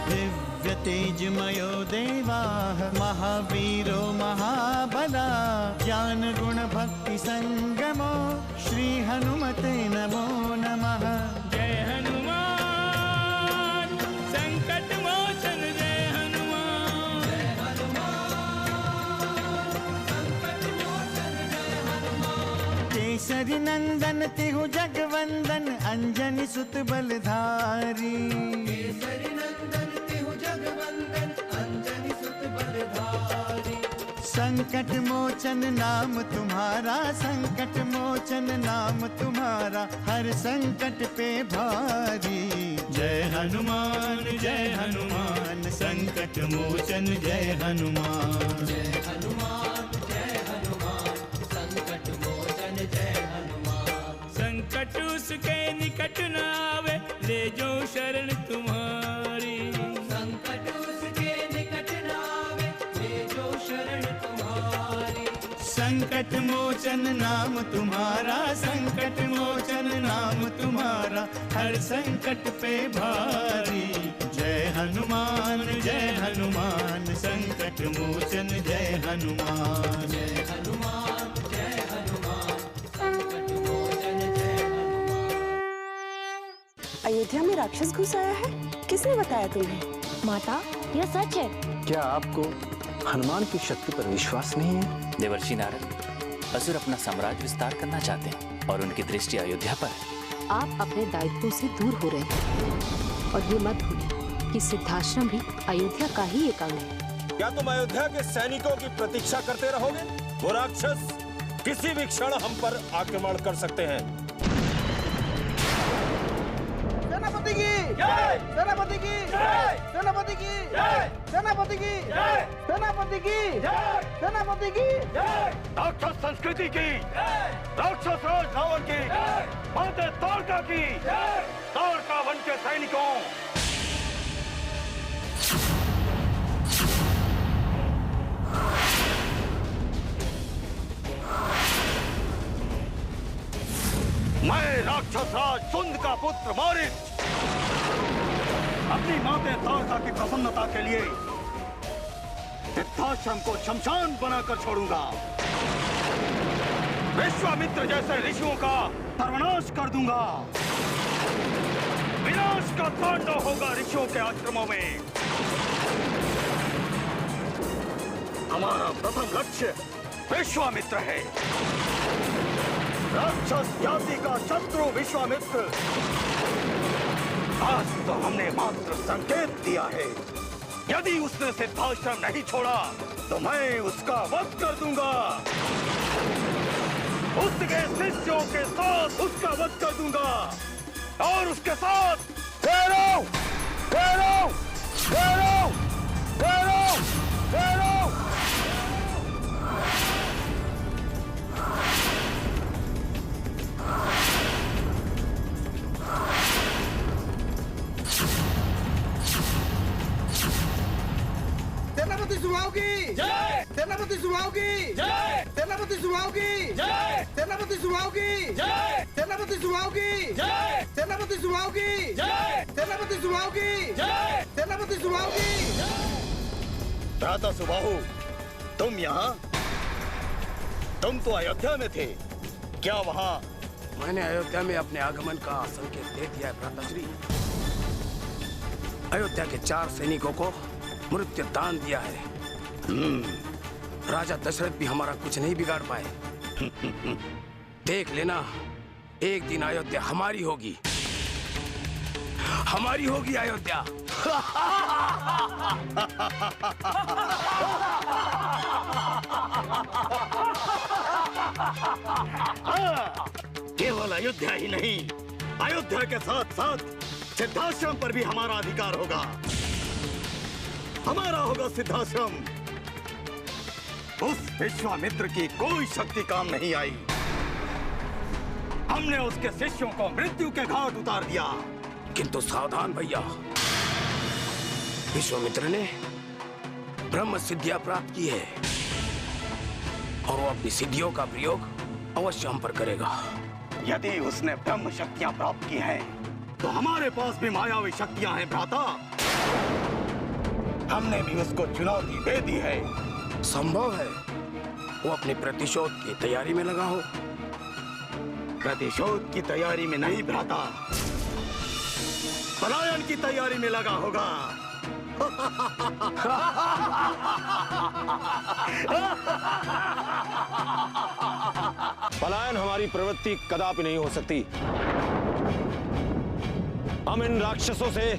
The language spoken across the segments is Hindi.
दिव्य तेजमयो देवाः महावीरो महाबला ज्ञान गुण भक्ति संगमो श्री हनुमते नमो नमः। जय हनुमान संकट मोचन जय हनुमान। जय हनुमान संकट मोचन जय हनुमान। केसरी नंदन तिहु जगवंदन अंजनी सुत बलधारी। केसरी नंदन तिहु जगवंदन अंजनी सुत बलधारी। संकट मोचन नाम तुम्हारा संकट मोचन नाम तुम्हारा हर संकट पे भारी। जय हनुमान संकट मोचन जय हनुमान। जय हनुमान संकट मोचन जय हनुमान। संकट उसके निकट न आवे ले जो शरण तुम्हारी। संकट उसके निकट न आवे ले जो शरण तुम्हारी। संकट मोचन नाम तुम्हारा संकट मोचन नाम तुम्हारा हर संकट पे भारी। जय हनुमान संकट मोचन जय हनुमान। जय हनुमान संकट मोचन जय हनुमान। अयोध्या में राक्षस घुस आया है, किसने बताया तुम्हें? माता, यह सच है। क्या आपको हनुमान की शक्ति पर विश्वास नहीं है? देवर्षि नारद, असुर अपना साम्राज्य विस्तार करना चाहते हैं और उनकी दृष्टि अयोध्या पर है। आप अपने दायित्वों से दूर हो रहे हैं और ये मत भूलिए कि सिद्धाश्रम भी अयोध्या का ही एक अंग है। क्या तुम अयोध्या के सैनिकों की प्रतीक्षा करते रहोगे? वो राक्षस किसी भी क्षण हम पर आक्रमण कर सकते हैं। सेनापति की जय! सेनापति की जय! सेनापति की जय! सेनापति की जय! सेनापति की जय! सेनापति की जय! राक्षस संस्कृति की जय! राक्षस राज रावण की जय! माते तारका की जय! तारका वन के सैनिकों मैं राक्षस राज सुंद का पुत्र मारीच अपनी माते तारका की प्रसन्नता के लिए सिद्धाश्रम को शमशान बनाकर छोड़ूंगा। विश्वामित्र जैसे ऋषियों का सर्वनाश कर दूंगा। विनाश का तांडव होगा ऋषियों के आश्रमों में। हमारा प्रथम लक्ष्य विश्वामित्र है। राक्षस जाति का शत्रु विश्वामित्र। आज तो हमने मात्र संकेत दिया है, यदि उसने सिद्धाश्रम नहीं छोड़ा तो मैं उसका वध कर दूंगा। उसके शिष्यों के साथ उसका वध कर दूंगा और उसके साथ भैरव भैरव भैरव भैरव भैरव। सेनापति सुभाव की जय! सेनापति सुभाव की जय! सेनापति सुभाव की जय! सेनापति सुभाव की जय! सेनापति सुभाव की जय! सेनापति सुभाव की जय! सेनापति सुभाव की जय! सेनापति सुभाव की जय! भ्राता सुबाहु, तुम यहाँ? तुम तो अयोध्या में थे, क्या वहाँ? मैंने अयोध्या में अपने आगमन का संकेत दे दिया है भ्राताश्री। अयोध्या के 4 सैनिकों को मृत्यु दान दिया है। राजा दशरथ भी हमारा कुछ नहीं बिगाड़ पाए। देख लेना, एक दिन अयोध्या हमारी होगी। हमारी होगी अयोध्या। केवल अयोध्या ही नहीं, अयोध्या के साथ साथ सिद्धाश्रम पर भी हमारा अधिकार होगा। हमारा होगा सिद्धाश्रम। उस विश्वामित्र की कोई शक्ति काम नहीं आई। हमने उसके शिष्यों को मृत्यु के घाट उतार दिया। किंतु सावधान भैया, विश्वामित्र ने ब्रह्म सिद्धियां प्राप्त की है और वो अपनी सिद्धियों का प्रयोग अवश्य हम पर करेगा। यदि उसने ब्रह्म शक्तियां प्राप्त की हैं, तो हमारे पास भी मायावी शक्तियां हैं भ्राता। हमने भी उसको चुनौती दे दी है। संभव है वो अपने प्रतिशोध की तैयारी में लगा हो। प्रतिशोध की तैयारी में नहीं भ्राता, पलायन की तैयारी में लगा होगा। पलायन हमारी प्रवृत्ति कदापि नहीं हो सकती। हम इन राक्षसों से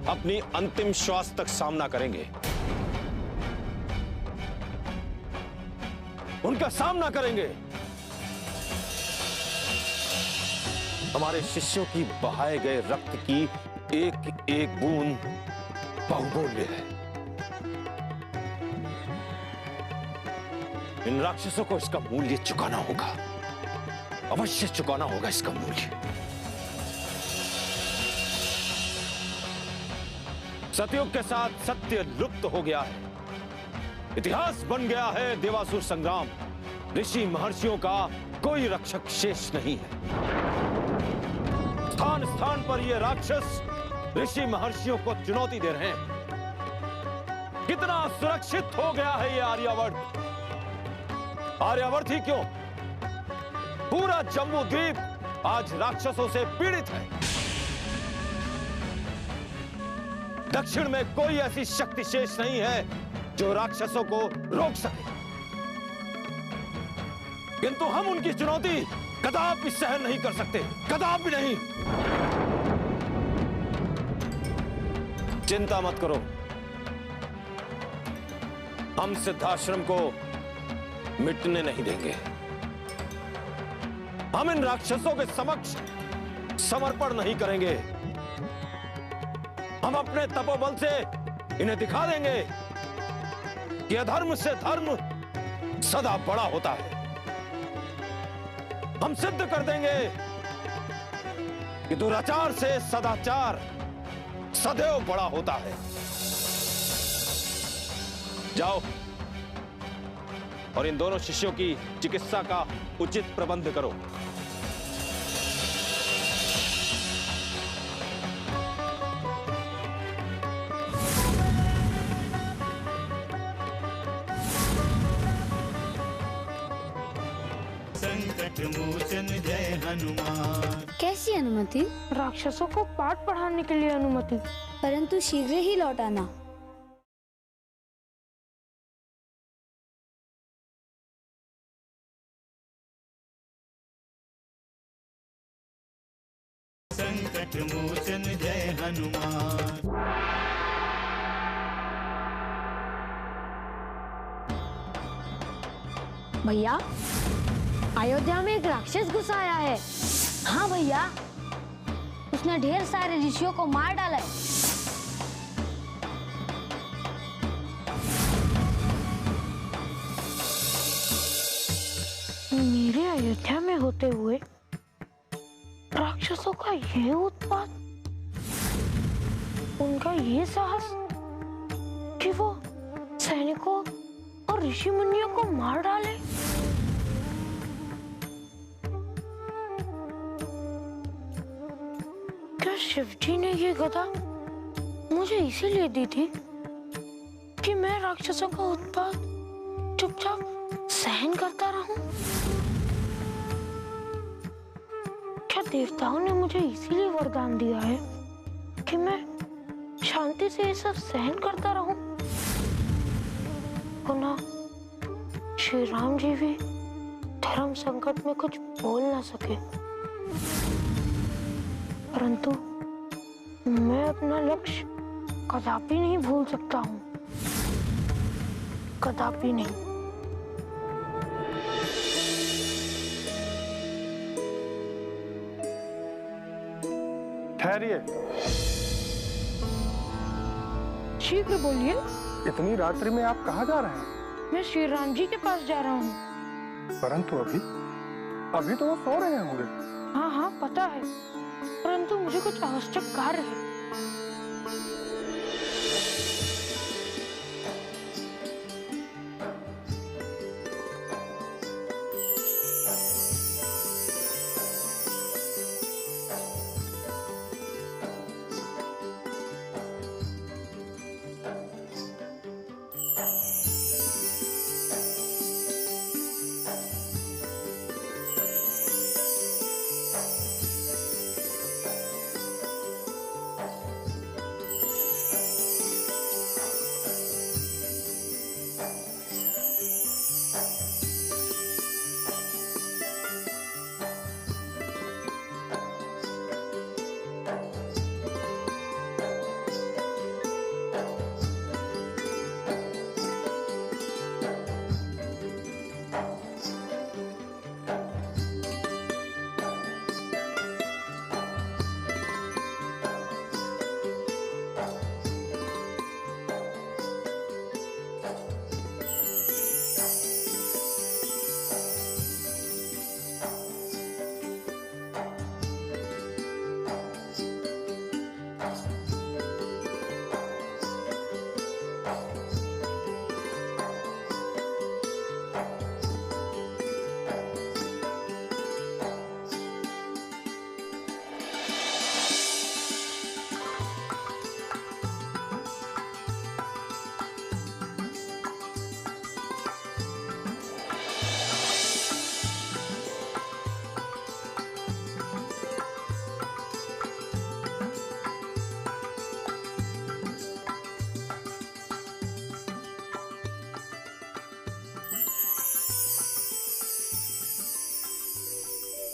अपनी अंतिम श्वास तक सामना करेंगे, उनका सामना करेंगे। हमारे शिष्यों की बहाए गए रक्त की एक एक बूंद बहुमूल्य है। इन राक्षसों को इसका मूल्य चुकाना होगा, अवश्य चुकाना होगा इसका मूल्य। सतयुग के साथ सत्य लुप्त हो गया है, इतिहास बन गया है देवासुर संग्राम। ऋषि महर्षियों का कोई रक्षक शेष नहीं है। स्थान स्थान पर ये राक्षस ऋषि महर्षियों को चुनौती दे रहे हैं। कितना सुरक्षित हो गया है ये आर्यावर्त। आर्यावर्त ही क्यों, पूरा जम्बू द्वीप आज राक्षसों से पीड़ित है। दक्षिण में कोई ऐसी शक्ति शेष नहीं है जो राक्षसों को रोक सके, किंतु हम उनकी चुनौती कदापि सहन नहीं कर सकते, कदापि नहीं। चिंता मत करो, हम सिद्धाश्रम को मिटने नहीं देंगे। हम इन राक्षसों के समक्ष समर्पण नहीं करेंगे। हम अपने तपोबल से इन्हें दिखा देंगे कि अधर्म से धर्म सदा बड़ा होता है। हम सिद्ध कर देंगे कि दुराचार से सदाचार सदैव बड़ा होता है। जाओ और इन दोनों शिष्यों की चिकित्सा का उचित प्रबंध करो। संकट मोचन जय हनुमान। कैसी अनुमति? राक्षसों को पाठ पढ़ाने के लिए अनुमति, परंतु शीघ्र ही लौटाना। संकट मोचन जय हनुमान। भैया, अयोध्या में एक राक्षस घुस आया है। हाँ भैया, उसने ढेर सारे ऋषियों को मार डाला है। मेरे अयोध्या में होते हुए राक्षसों का ये उत्पात, उनका ये साहस कि वो सैनिकों और ऋषि मुनियों को मार डाले। क्या शिवजी ने ये गदा मुझे इसीलिए दी थी कि मैं राक्षसों का उत्पात चुपचाप सहन करता रहूं? क्या देवताओं ने मुझे इसीलिए वरदान दिया है कि मैं शांति से ये सब सहन करता रहूं? ना श्री राम जी भी धर्म संकट में कुछ बोल ना सके, परंतु मैं अपना लक्ष्य कदापि नहीं भूल सकता हूँ, कदापि नहीं। ठहरिए। शीघ्र बोलिए। इतनी रात्रि में आप कहाँ जा रहे हैं? मैं श्री राम जी के पास जा रहा हूँ। परंतु अभी तो वो सो रहे होंगे। हाँ हाँ पता है, परंतु मुझे कुछ आवश्यक कार्य है।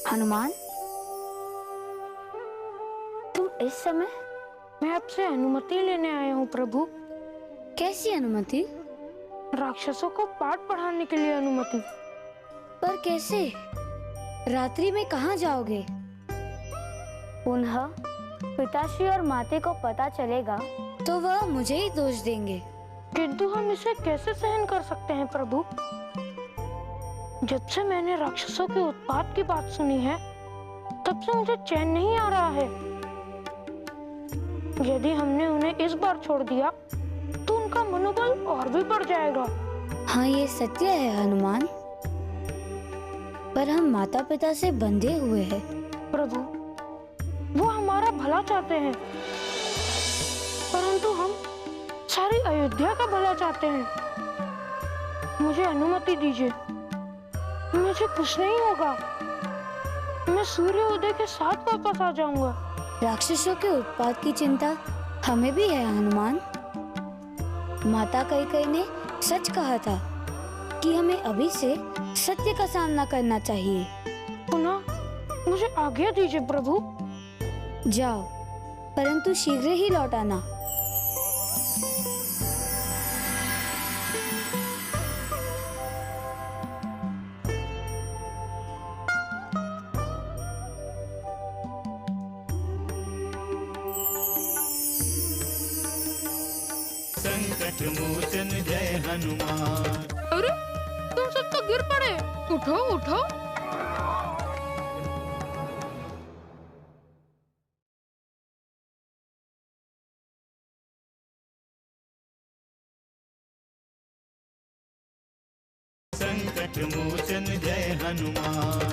हनुमान, तुम इस समय? मैं आपसे अनुमति लेने आया हूँ प्रभु। कैसी अनुमति? राक्षसों को पाठ पढ़ाने के लिए अनुमति। पर कैसे? रात्रि में कहाँ जाओगे? पुनः पिताश्री और माते को पता चलेगा तो वह मुझे ही दोष देंगे। किंतु हम इसे कैसे सहन कर सकते हैं प्रभु? जब से मैंने राक्षसों के उत्पात की बात सुनी है, तब से मुझे चैन नहीं आ रहा है। यदि हमने उन्हें इस बार छोड़ दिया, तो उनका मनोबल और भी बढ़ जाएगा। हाँ, ये सत्य है हनुमान, पर हम माता पिता से बंधे हुए हैं। प्रभु, वो हमारा भला चाहते हैं, परंतु हम सारी अयोध्या का भला चाहते हैं। मुझे अनुमति दीजिए, मुझे कुछ नहीं होगा। मैं सूर्योदय के साथ वापस आ जाऊंगा। राक्षसों के उत्पात की चिंता हमें भी है हनुमान। माता कैकेयी ने सच कहा था कि हमें अभी से सत्य का सामना करना चाहिए। पुनः मुझे आज्ञा दीजिए प्रभु। जाओ, परंतु शीघ्र ही लौट आना। संकट मोचन जय हनुमान। अरे, तुम सब तो गिर पड़े। उठो उठो। संकट मोचन जय हनुमान।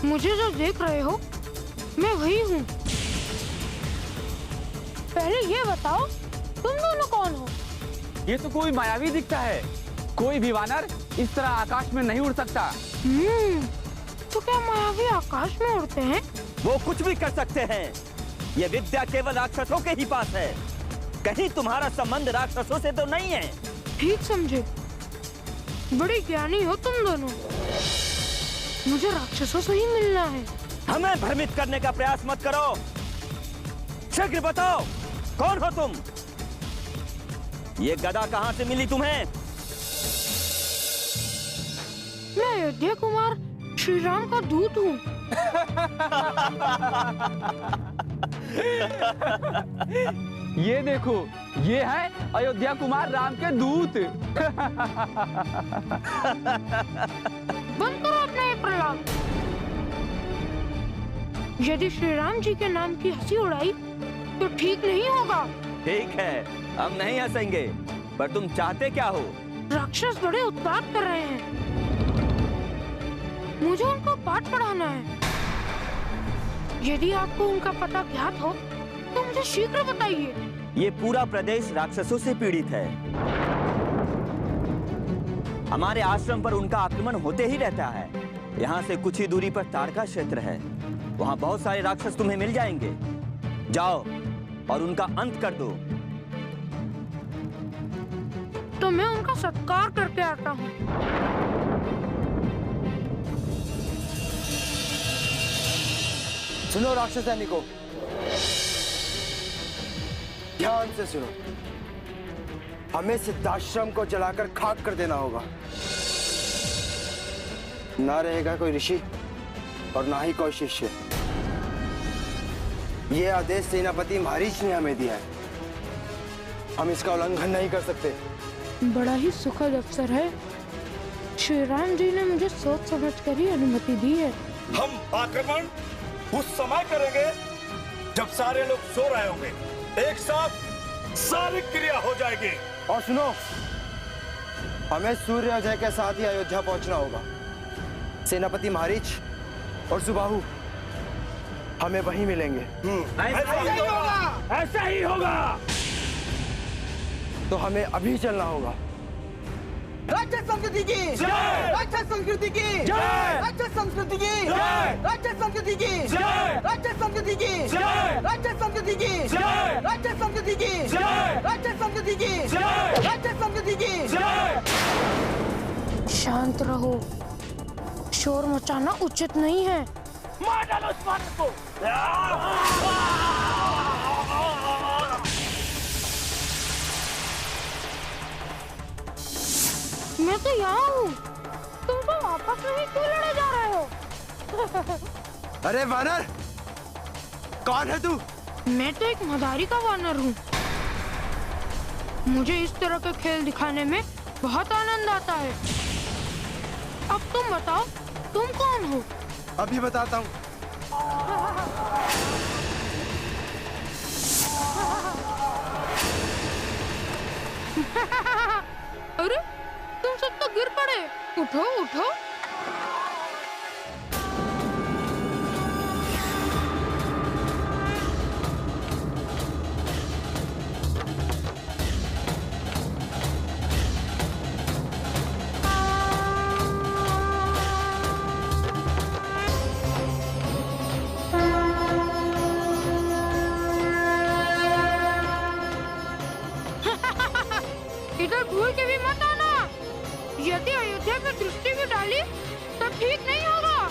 मुझे जो देख रहे हो, मैं वही हूँ। पहले ये बताओ, तुम दोनों कौन हो? ये तो कोई मायावी दिखता है। कोई भी वानर इस तरह आकाश में नहीं उड़ सकता। तो क्या मायावी आकाश में उड़ते हैं? वो कुछ भी कर सकते हैं। ये विद्या केवल राक्षसों के ही पास है। कहीं तुम्हारा संबंध राक्षसों से तो नहीं है? ठीक समझे। बड़े ज्ञानी हो तुम दोनों। मुझे राक्षसों से ही मिलना है। हमें भ्रमित करने का प्रयास मत करो। शीघ्र बताओ, कौन हो तुम? ये गदा कहाँ से मिली तुम्हें? मैं अयोध्या कुमार श्री राम का दूत हूँ। ये देखो, ये है अयोध्या कुमार राम के दूत। बंद करो अपना ये प्रलाप। यदि श्री राम जी के नाम की हंसी उड़ाई तो ठीक नहीं होगा। ठीक है, हम नहीं हंसेंगे, पर तुम चाहते क्या हो? राक्षस बड़े उत्पात कर रहे हैं। मुझे उनको पाठ पढ़ाना है। यदि आपको उनका पता ज्ञात हो तो मुझे शीघ्र बताइए। ये पूरा प्रदेश राक्षसों से पीड़ित है। हमारे आश्रम पर उनका आक्रमण होते ही रहता है। यहाँ से कुछ ही दूरी पर ताड़का क्षेत्र है। वहाँ बहुत सारे राक्षस तुम्हें मिल जाएंगे। जाओ और उनका अंत कर दो। तो मैं उनका सत्कार करके आता हूँ। सुनो राक्षस सैनिकों, ध्यान से सुनो। हमें सिद्धाश्रम को जलाकर खाक कर देना होगा। ना रहेगा कोई ऋषि और ना ही कोई शिष्य। ये आदेश सेनापति महारीच ने हमें दिया है। हम इसका उल्लंघन नहीं कर सकते। बड़ा ही सुखद अवसर है। श्री राम जी ने मुझे सोच समझ कर ही अनुमति दी है। हम आक्रमण उस समय करेंगे जब सारे लोग सो रहे होंगे। एक साथ सारी क्रिया हो जाएगी। और सुनो, हमें सूर्योदय के साथ ही अयोध्या पहुंचना होगा। सेनापति महारीच और सुबाहु हमें वहीं मिलेंगे। ऐसा ही होगा। तो हमें अभी चलना होगा। राक्षस संस्कृति की जय, राक्षस संस्कृति की जय, राक्षस संस्कृति की जय, राक्षस संस्कृति की जय, राक्षस संस्कृति की जय, राक्षस संस्कृति की जय, राक्षस संस्कृति की जय, राक्षस संस्कृति की जय, राक्षस संस्कृति की जय। शांत रहो, शोर मचाना उचित नहीं है। मार डालो इस वानर को। मैं तो यहाँ हूँ, तुम तो आपस में ही क्यों लड़े जा रहे हो? अरे वानर, कौन है तू? मैं तो एक मदारी का वानर हूँ। मुझे इस तरह के खेल दिखाने में बहुत आनंद आता है। अब तुम बताओ, तुम कौन हो? अभी बताता हूँ। अरे तुम सब तो गिर पड़े। उठो उठो। इधर भूल के भी मत आना। यदि अयोध्या में दृष्टि भी डाली तो ठीक नहीं होगा।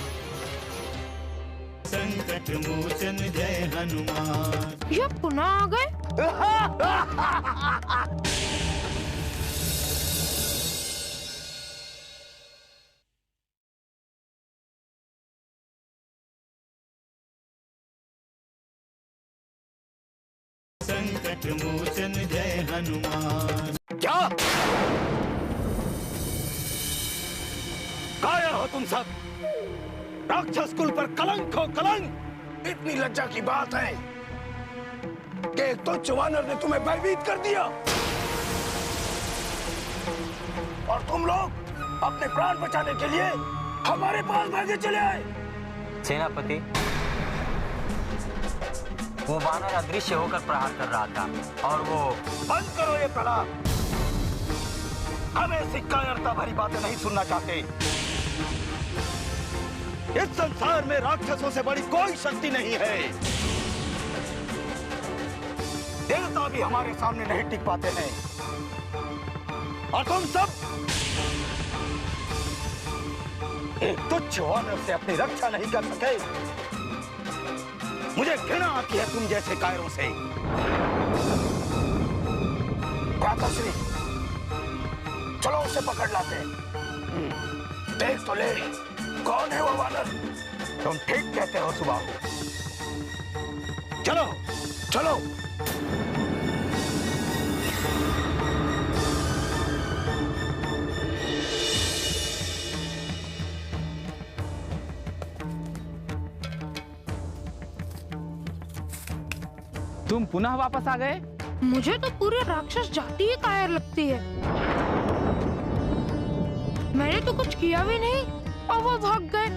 संकट मोचन जय हनुमान। ये पुनः आ गए। संकट मोचन जय हनुमान। क्या कायर हो तुम सब? राक्षस कुल पर कलंक हो कलंक। इतनी लज्जा की बात है कि एक तुच्छ वानर ने तुम्हें भयभीत कर दिया और तुम लोग अपने प्राण बचाने के लिए हमारे पास भागे चले आए। सेनापति, वो वानर अदृश्य होकर प्रहार कर रहा था और वो। बंद करो ये प्रलाप। हम ऐसी कायरता भरी बातें नहीं सुनना चाहते। इस संसार में राक्षसों से बड़ी कोई शक्ति नहीं है। देवता भी हमारे सामने नहीं टिक पाते हैं और तुम सब एक तुच्छ वानर से अपनी रक्षा नहीं कर सके। मुझे घृणा आती है तुम जैसे कायरों से। भ्राताश्री, चलो उसे पकड़ लाते। देख तो ले, कौन है वो वानर? तुम ठीक कहते हो सुबाहु। चलो चलो। तुम पुनः वापस आ गए? मुझे तो पूरी राक्षस जाति ही कायर लगती है। मैंने तो कुछ किया भी नहीं और वो भाग गए।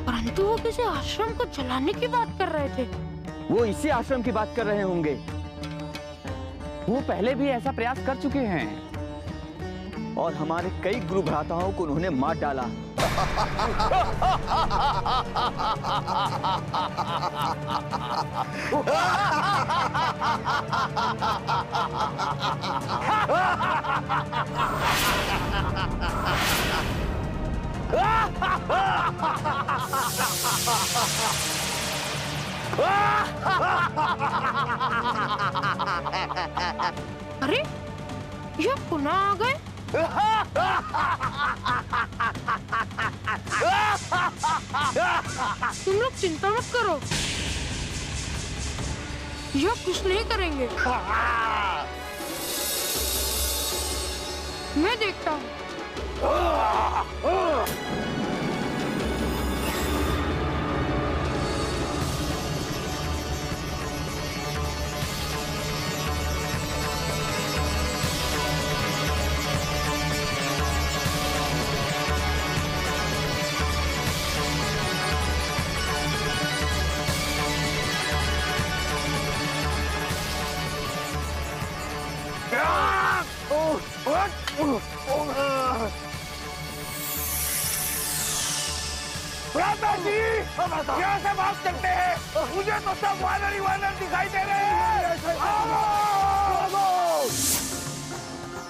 परंतु वो किसी आश्रम को जलाने की बात कर रहे थे। वो इसी आश्रम की बात कर रहे होंगे। वो पहले भी ऐसा प्रयास कर चुके हैं और हमारे कई गुरु भ्राताओं को उन्होंने मार डाला। अरे ये पुनः आ गए। तुम लोग चिंता मत करो, यह कुछ नहीं करेंगे। मैं देखता हूँ। यहाँ से भाग सकते हैं, मुझे तो सब वानर ही वानर दिखाई दे रहे हैं।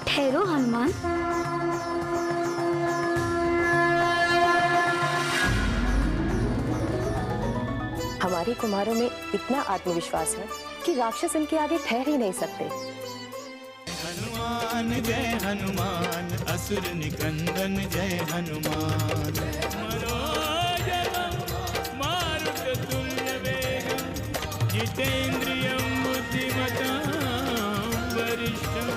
ठहरो हनुमान, हमारे कुमारों में इतना आत्मविश्वास है कि राक्षस इनके आगे ठहर ही नहीं सकते। हनुमान जय हनुमान, असुर निकंदन जय हनुमान। जितेन्द्रियं बुद्धिमतां वरिष्ठं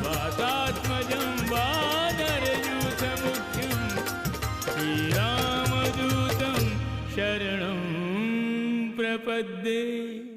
वातात्मजं वानरयूथमुख्यं श्रीरामदूतं शरणं प्रपद्ये।